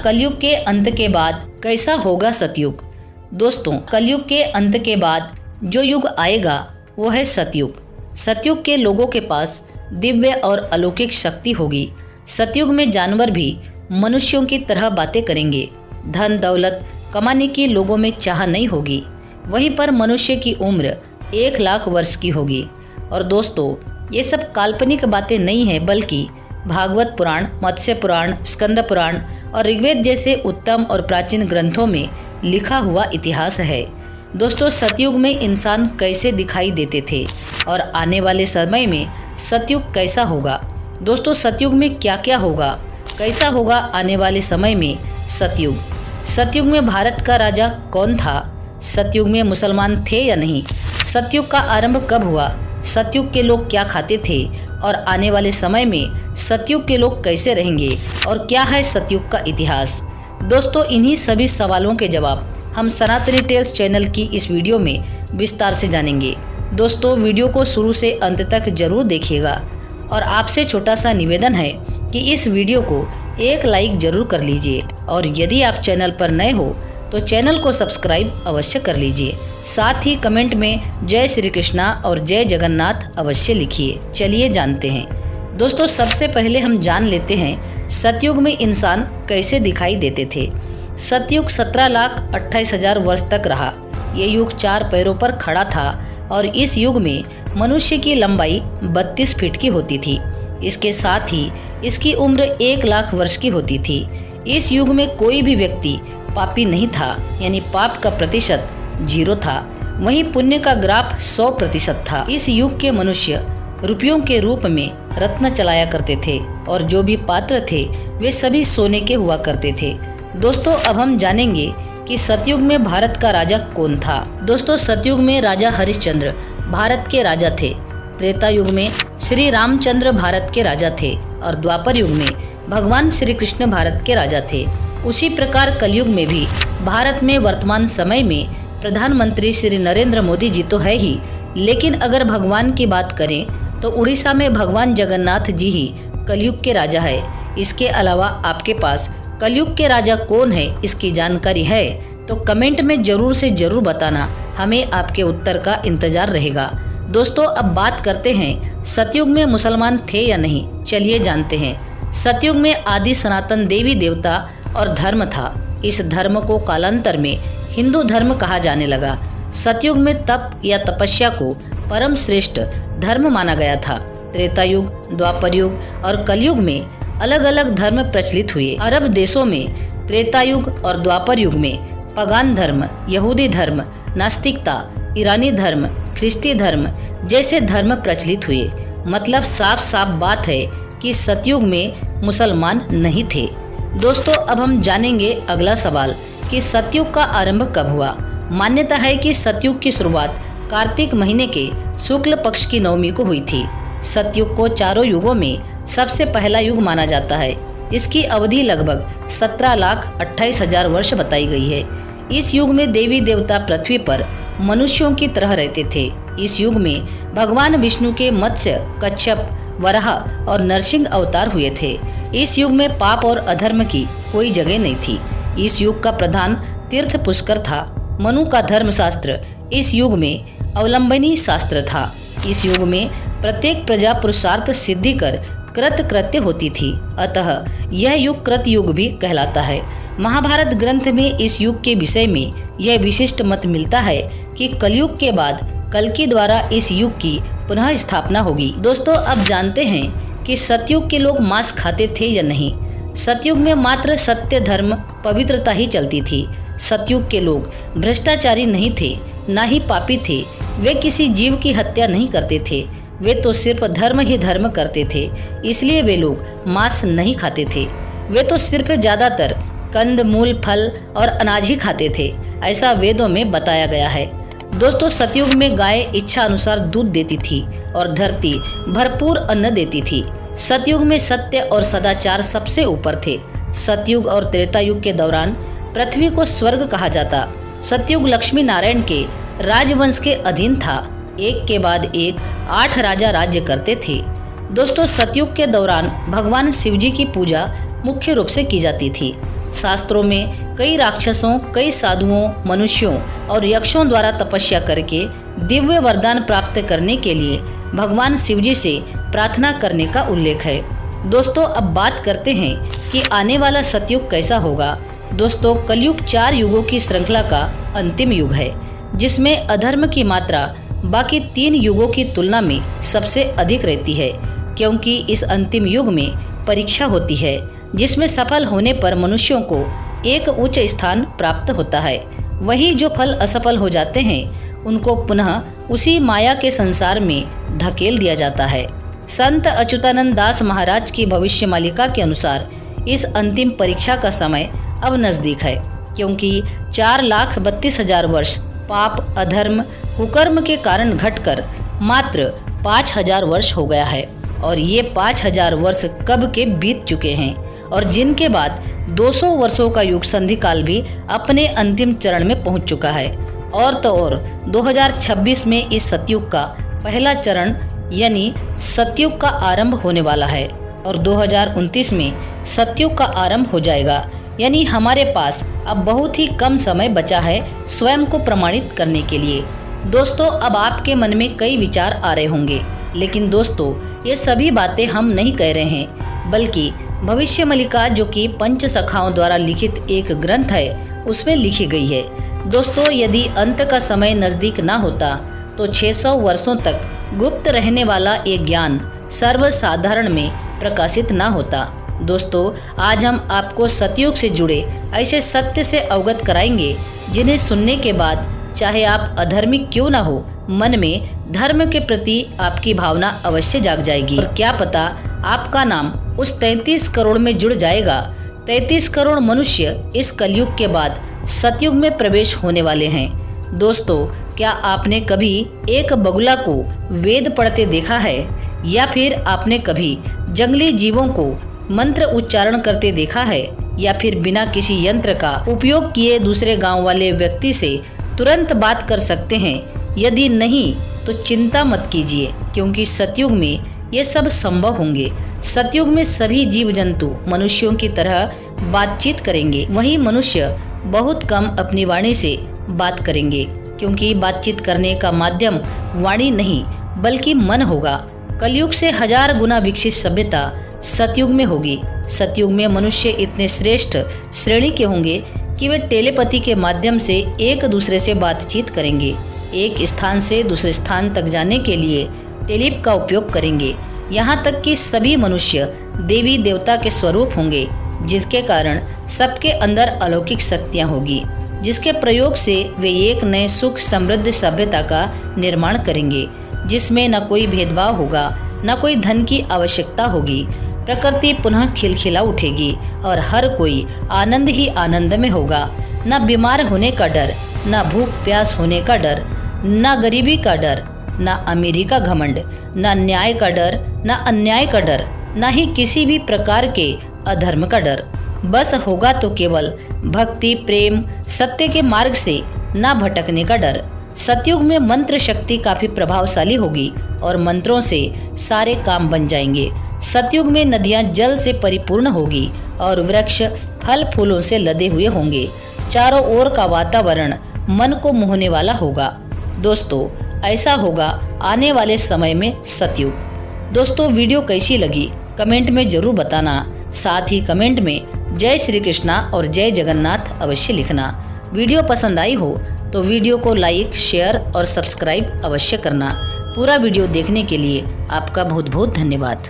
कलयुग के अंत के बाद कैसा होगा सतयुग। दोस्तों, कलयुग के अंत के बाद जो युग आएगा वो है सतयुग। सतयुग के लोगों के पास दिव्य और अलौकिक शक्ति होगी। सतयुग में जानवर भी मनुष्यों की तरह बातें करेंगे। धन दौलत कमाने की लोगों में चाह नहीं होगी। वहीं पर मनुष्य की उम्र 1,00,000 वर्ष की होगी। और दोस्तों, ये सब काल्पनिक बातें नहीं है, बल्कि भागवत पुराण, मत्स्य पुराण, स्कंद पुराण और ऋग्वेद जैसे उत्तम और प्राचीन ग्रंथों में लिखा हुआ इतिहास है। दोस्तों, सतयुग में इंसान कैसे दिखाई देते थे और आने वाले समय में सतयुग कैसा होगा। दोस्तों, सतयुग में क्या क्या होगा, कैसा होगा आने वाले समय में सतयुग। सतयुग में भारत का राजा कौन था? सतयुग में मुसलमान थे या नहीं? सतयुग का आरंभ कब हुआ? सतयुग के लोग क्या खाते थे और आने वाले समय में सतयुग के लोग कैसे रहेंगे और क्या है सतयुग का इतिहास। दोस्तों, इन्हीं सभी सवालों के जवाब हम सनातनी टेल्स चैनल की इस वीडियो में विस्तार से जानेंगे। दोस्तों, वीडियो को शुरू से अंत तक जरूर देखिएगा और आपसे छोटा सा निवेदन है कि इस वीडियो को एक लाइक जरूर कर लीजिए और यदि आप चैनल पर नए हो तो चैनल को सब्सक्राइब अवश्य कर लीजिए। साथ ही कमेंट में जय श्री कृष्णा और जय जगन्नाथ अवश्य लिखिए। चलिए जानते हैं। दोस्तों, सबसे पहले हम जान लेते हैं सतयुग में इंसान कैसे दिखाई देते थे। सतयुग 17,28,000 वर्ष तक रहा। ये युग 4 पैरों पर खड़ा था और इस युग में मनुष्य की लंबाई 32 फीट की होती थी। इसके साथ ही इसकी उम्र 1,00,000 वर्ष की होती थी। इस युग में कोई भी व्यक्ति पापी नहीं था, यानी पाप का प्रतिशत 0 था। वहीं पुण्य का ग्राफ 100% था। इस युग के मनुष्य रुपयों के रूप में रत्न चलाया करते थे और जो भी पात्र थे वे सभी सोने के हुआ करते थे। दोस्तों, अब हम जानेंगे कि सतयुग में भारत का राजा कौन था। दोस्तों, सतयुग में राजा हरिश्चंद्र भारत के राजा थे। त्रेता युग में श्री रामचंद्र भारत के राजा थे और द्वापर युग में भगवान श्री कृष्ण भारत के राजा थे। उसी प्रकार कलयुग में भी भारत में वर्तमान समय में प्रधानमंत्री श्री नरेंद्र मोदी जी तो है ही, लेकिन अगर भगवान की बात करें तो उड़ीसा में भगवान जगन्नाथ जी ही कलयुग के राजा है। इसके अलावा आपके पास कलयुग के राजा कौन है इसकी जानकारी है तो कमेंट में जरूर से जरूर बताना, हमें आपके उत्तर का इंतजार रहेगा। दोस्तों, अब बात करते हैं सतयुग में मुसलमान थे या नहीं। चलिए जानते हैं। सतयुग में आदि सनातन देवी देवता और धर्म था। इस धर्म को कालांतर में हिंदू धर्म कहा जाने लगा। सतयुग में तप या तपस्या को परम श्रेष्ठ धर्म माना गया था। त्रेता युग, द्वापर युग और कलयुग में अलग अलग धर्म प्रचलित हुए। अरब देशों में त्रेता युग और द्वापर युग में पगान धर्म, यहूदी धर्म, नास्तिकता, ईरानी धर्म, ख्रिस्ती धर्म जैसे धर्म प्रचलित हुए। मतलब साफ साफ बात है कि सतयुग में मुसलमान नहीं थे। दोस्तों, अब हम जानेंगे अगला सवाल कि सतयुग का आरंभ कब हुआ। मान्यता है कि सतयुग की शुरुआत कार्तिक महीने के शुक्ल पक्ष की नवमी को हुई थी। सतयुग को चारों युगों में सबसे पहला युग माना जाता है। इसकी अवधि लगभग 17,28,000 वर्ष बताई गई है। इस युग में देवी देवता पृथ्वी पर मनुष्यों की तरह रहते थे। इस युग में भगवान विष्णु के मत्स्य, कच्छप, वराह और नरसिंह अवतार हुए थे। इस युग में पाप और अधर्म की कोई जगह नहीं थी। इस युग का प्रधान तीर्थ पुष्कर था। मनु का धर्मशास्त्र इस युग में अवलंबनी शास्त्र था। इस युग में प्रत्येक प्रजा पुरुषार्थ सिद्धि कर कृत कृत्य होती थी, अतः यह युग कृत युग भी कहलाता है। महाभारत ग्रंथ में इस युग के विषय में यह विशिष्ट मत मिलता है कि कलयुग के बाद कल्कि द्वारा इस युग की पुनः स्थापना होगी। दोस्तों, अब जानते हैं कि सतयुग के लोग मांस खाते थे या नहीं। सतयुग में मात्र सत्य, धर्म, पवित्रता ही चलती थी। सतयुग के लोग भ्रष्टाचारी नहीं थे, ना ही पापी थे। वे किसी जीव की हत्या नहीं करते थे। वे तो सिर्फ धर्म ही धर्म करते थे, इसलिए वे लोग मांस नहीं खाते थे। वे तो सिर्फ ज्यादातर कंद, मूल, फल और अनाज ही खाते थे, ऐसा वेदों में बताया गया है। दोस्तों, सतयुग में गाय इच्छा अनुसार दूध देती थी और धरती भरपूर अन्न देती थी। सतयुग में सत्य और सदाचार सबसे ऊपर थे। सतयुग और त्रेता युग के दौरान पृथ्वी को स्वर्ग कहा जाता। सतयुग लक्ष्मी नारायण के राजवंश के अधीन था। एक के बाद एक 8 राजा राज्य करते थे। दोस्तों, सतयुग के दौरान भगवान शिवजी की पूजा मुख्य रूप से की जाती थी। शास्त्रों में कई राक्षसों, कई साधुओं, मनुष्यों और यक्षों द्वारा तपस्या करके दिव्य वरदान प्राप्त करने के लिए भगवान शिवजी से प्रार्थना करने का उल्लेख है। दोस्तों, अब बात करते हैं कि आने वाला सतयुग कैसा होगा। दोस्तों, कलयुग 4 युगों की श्रृंखला का अंतिम युग है, जिसमें अधर्म की मात्रा बाकी 3 युगों की तुलना में सबसे अधिक रहती है, क्योंकि इस अंतिम युग में परीक्षा होती है, जिसमें सफल होने पर मनुष्यों को एक उच्च स्थान प्राप्त होता है। वहीं जो फल असफल हो जाते हैं उनको पुनः उसी माया के संसार में धकेल दिया जाता है। संत अच्युतानंद दास महाराज की भविष्यमालिका के अनुसार इस अंतिम परीक्षा का समय अब नजदीक है, क्योंकि 4,32,000 वर्ष पाप, अधर्म, कुकर्म के कारण घटकर मात्र 5,000 वर्ष हो गया है, और ये 5,000 वर्ष कब के बीत चुके हैं, और जिनके बाद 200 वर्षों का युग संधि काल भी अपने अंतिम चरण में पहुंच चुका है। और तो और 2026 में इस सतयुग का पहला चरण यानी सतयुग का आरंभ होने वाला है, और 2029 में सतयुग का आरंभ हो जाएगा। यानी हमारे पास अब बहुत ही कम समय बचा है स्वयं को प्रमाणित करने के लिए। दोस्तों, अब आपके मन में कई विचार आ रहे होंगे, लेकिन दोस्तों ये सभी बातें हम नहीं कह रहे हैं, बल्कि भविष्यमालिका जो कि पंच सखाओं द्वारा लिखित एक ग्रंथ है उसमें लिखी गई है। दोस्तों, यदि अंत का समय नजदीक ना होता तो 600 वर्षों तक गुप्त रहने वाला ये ज्ञान सर्वसाधारण में प्रकाशित ना होता। दोस्तों, आज हम आपको सतयुग से जुड़े ऐसे सत्य से अवगत कराएंगे जिन्हें सुनने के बाद चाहे आप अधर्मी क्यों ना हो, मन में धर्म के प्रति आपकी भावना अवश्य जाग जाएगी, और क्या पता आपका नाम उस 33 करोड़ में जुड़ जाएगा। 33 करोड़ मनुष्य इस कलयुग के बाद सतयुग में प्रवेश होने वाले हैं। दोस्तों, क्या आपने कभी एक बगुला को वेद पढ़ते देखा है, या फिर आपने कभी जंगली जीवों को मंत्र उच्चारण करते देखा है, या फिर बिना किसी यंत्र का उपयोग किए दूसरे गांव वाले व्यक्ति से तुरंत बात कर सकते हैं? यदि नहीं तो चिंता मत कीजिए, क्योंकि सतयुग में ये सब संभव होंगे। सतयुग में सभी जीव जंतु मनुष्यों की तरह बातचीत करेंगे। वहीं मनुष्य बहुत कम अपनी वाणी से बात करेंगे, क्योंकि बातचीत करने का माध्यम वाणी नहीं बल्कि मन होगा। कलयुग से 1000 गुना विकसित सभ्यता सतयुग में होगी। सतयुग में मनुष्य इतने श्रेष्ठ श्रेणी के होंगे कि वे टेलीपैथी के माध्यम से एक दूसरे से बातचीत करेंगे। एक स्थान से दूसरे स्थान तक जाने के लिए टेलीप का उपयोग करेंगे। यहाँ तक कि सभी मनुष्य देवी देवता के स्वरूप होंगे, जिसके कारण सबके अंदर अलौकिक शक्तियाँ होगी, जिसके प्रयोग से वे एक नए सुख समृद्ध सभ्यता का निर्माण करेंगे, जिसमें न कोई भेदभाव होगा, न कोई धन की आवश्यकता होगी। प्रकृति पुनः खिलखिला उठेगी और हर कोई आनंद ही आनंद में होगा। न बीमार होने का डर, न भूख प्यास होने का डर, न गरीबी का डर, न अमीरी का घमंड, न न्याय का डर, न अन्याय का डर, न ही किसी भी प्रकार के अधर्म का डर। बस होगा तो केवल भक्ति, प्रेम, सत्य के मार्ग से न भटकने का डर। सतयुग में मंत्र शक्ति काफी प्रभावशाली होगी और मंत्रों से सारे काम बन जाएंगे। सतयुग में नदियां जल से परिपूर्ण होगी और वृक्ष फल फूलों से लदे हुए होंगे। चारों ओर का वातावरण मन को मोहने वाला होगा। दोस्तों, ऐसा होगा आने वाले समय में सतयुग। दोस्तों, वीडियो कैसी लगी कमेंट में जरूर बताना। साथ ही कमेंट में जय श्री कृष्णा और जय जगन्नाथ अवश्य लिखना। वीडियो पसंद आई हो तो वीडियो को लाइक, शेयर और सब्सक्राइब अवश्य करना। पूरा वीडियो देखने के लिए आपका बहुत बहुत धन्यवाद।